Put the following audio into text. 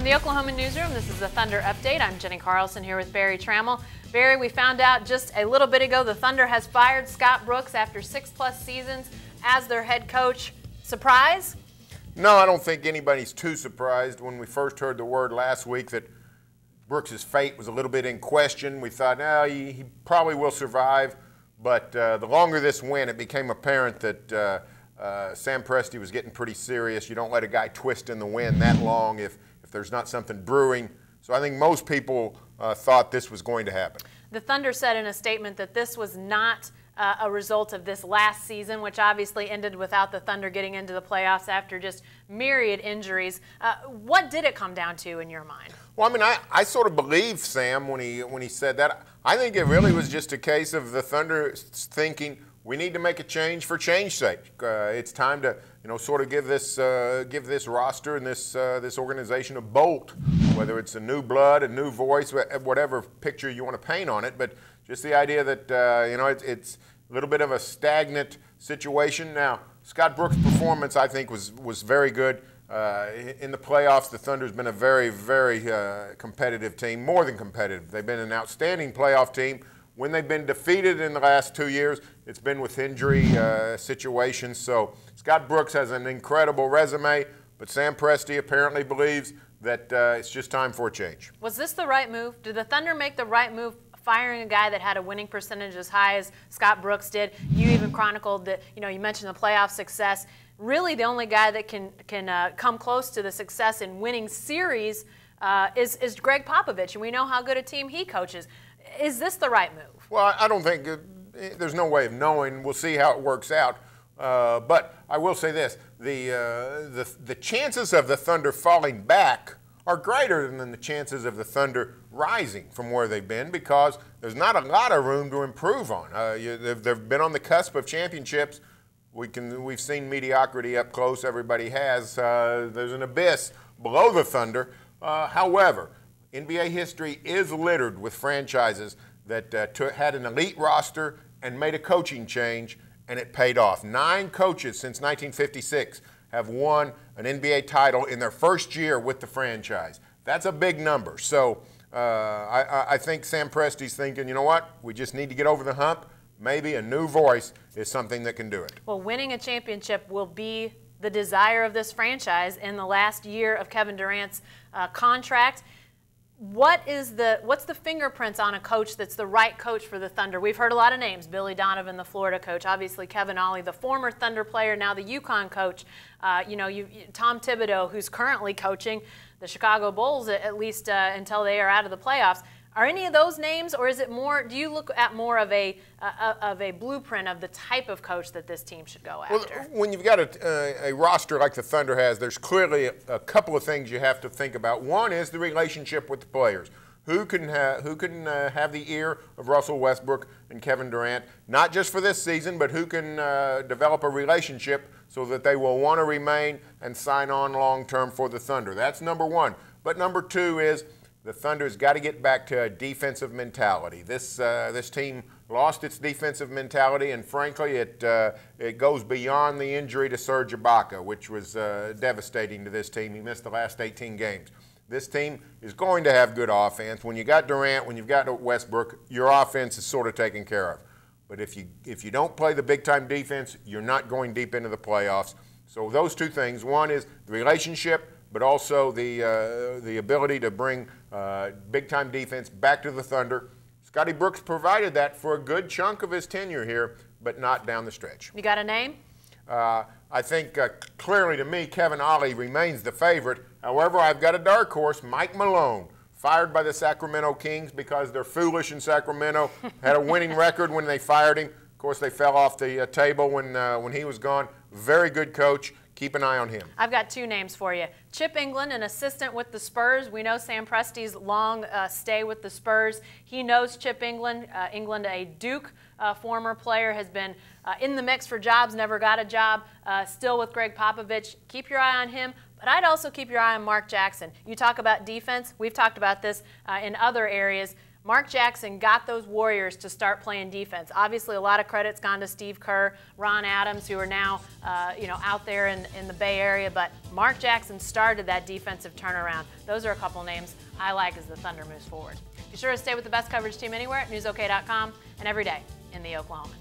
From the Oklahoma newsroom, this is the Thunder Update. I'm Jenni Carlson here with Barry Tramel. Barry, we found out just a little bit ago the Thunder has fired Scott Brooks after 6+ seasons as their head coach. Surprise? No, I don't think anybody's too surprised. When we first heard the word last week that Brooks' fate was a little bit in question, we thought, no, he probably will survive. But the longer this went, it became apparent that Sam Presti was getting pretty serious. You don't let a guy twist in the wind that long if there's not something brewing. So I think most people thought this was going to happen. The Thunder said in a statement that this was not a result of this last season, which obviously ended without the Thunder getting into the playoffs after just myriad injuries. What did it come down to in your mind? Well, I mean, I sort of believe Sam when he said that. I think it really was just a case of the Thunder thinking we need to make a change for change's sake. It's time to, sort of give this roster and this organization a bolt, whether it's a new blood, a new voice, whatever picture you want to paint on it. But just the idea that it's a little bit of a stagnant situation. Now, Scott Brooks' performance, I think, was very good. In the playoffs, the Thunder's been a very, very competitive team, more than competitive. They've been an outstanding playoff team. When they've been defeated in the last 2 years, it's been with injury situations. So Scott Brooks has an incredible resume, but Sam Presti apparently believes that it's just time for a change. Was this the right move? Did the Thunder make the right move firing a guy that had a winning percentage as high as Scott Brooks did? You even chronicled that, you mentioned the playoff success. Really the only guy that can come close to the success in winning series is Greg Popovich, and we know how good a team he coaches. Is this the right move? Well, I don't think there's no way of knowing. We'll see how it works out. But I will say this, the chances of the Thunder falling back are greater than the chances of the Thunder rising from where they've been, because there's not a lot of room to improve on. They've been on the cusp of championships. We've seen mediocrity up close. Everybody has. There's an abyss below the Thunder. However, NBA history is littered with franchises that had an elite roster and made a coaching change, and it paid off. 9 coaches since 1956 have won an NBA title in their first year with the franchise. That's a big number. So I think Sam Presti's thinking, you know what, we just need to get over the hump. Maybe a new voice is something that can do it. Well, winning a championship will be the desire of this franchise in the last year of Kevin Durant's contract. What's the fingerprints on a coach that's the right coach for the Thunder? We've heard a lot of names. Billy Donovan, the Florida coach. Obviously, Kevin Ollie, the former Thunder player, now the UConn coach. Tom Thibodeau, who's currently coaching the Chicago Bulls, at least until they are out of the playoffs. Are any of those names, or is it more? Do you look at more of a blueprint of the type of coach that this team should go after? Well, when you've got a roster like the Thunder has, there's clearly a couple of things you have to think about. One is the relationship with the players. Who can have the ear of Russell Westbrook and Kevin Durant, not just for this season, but who can develop a relationship so that they will want to remain and sign on long-term for the Thunder. That's number one. But number two is the Thunder's got to get back to a defensive mentality. This team lost its defensive mentality, and frankly, it goes beyond the injury to Serge Ibaka, which was devastating to this team. He missed the last 18 games. This team is going to have good offense. When you got Durant, when you've got Westbrook, your offense is sort of taken care of. But if you don't play the big-time defense, you're not going deep into the playoffs. So those two things. One is the relationship, but also the ability to bring big-time defense back to the Thunder. Scotty Brooks provided that for a good chunk of his tenure here, but not down the stretch. You got a name? I think clearly to me, Kevin Ollie remains the favorite. However, I've got a dark horse, Mike Malone, fired by the Sacramento Kings because they're foolish in Sacramento, had a winning record when they fired him. Of course, they fell off the table when he was gone. Very good coach. Keep an eye on him. I've got 2 names for you. Chip England, an assistant with the Spurs. We know Sam Presti's long stay with the Spurs. He knows Chip England. England, a Duke former player, has been in the mix for jobs, never got a job, still with Greg Popovich. Keep your eye on him. But I'd also keep your eye on Mark Jackson. You talk about defense. We've talked about this in other areas. Mark Jackson got those Warriors to start playing defense. Obviously, a lot of credit's gone to Steve Kerr, Ron Adams, who are now out there in the Bay Area, but Mark Jackson started that defensive turnaround. Those are a couple names I like as the Thunder moves forward. Be sure to stay with the best coverage team anywhere at newsok.com and every day in the Oklahoman.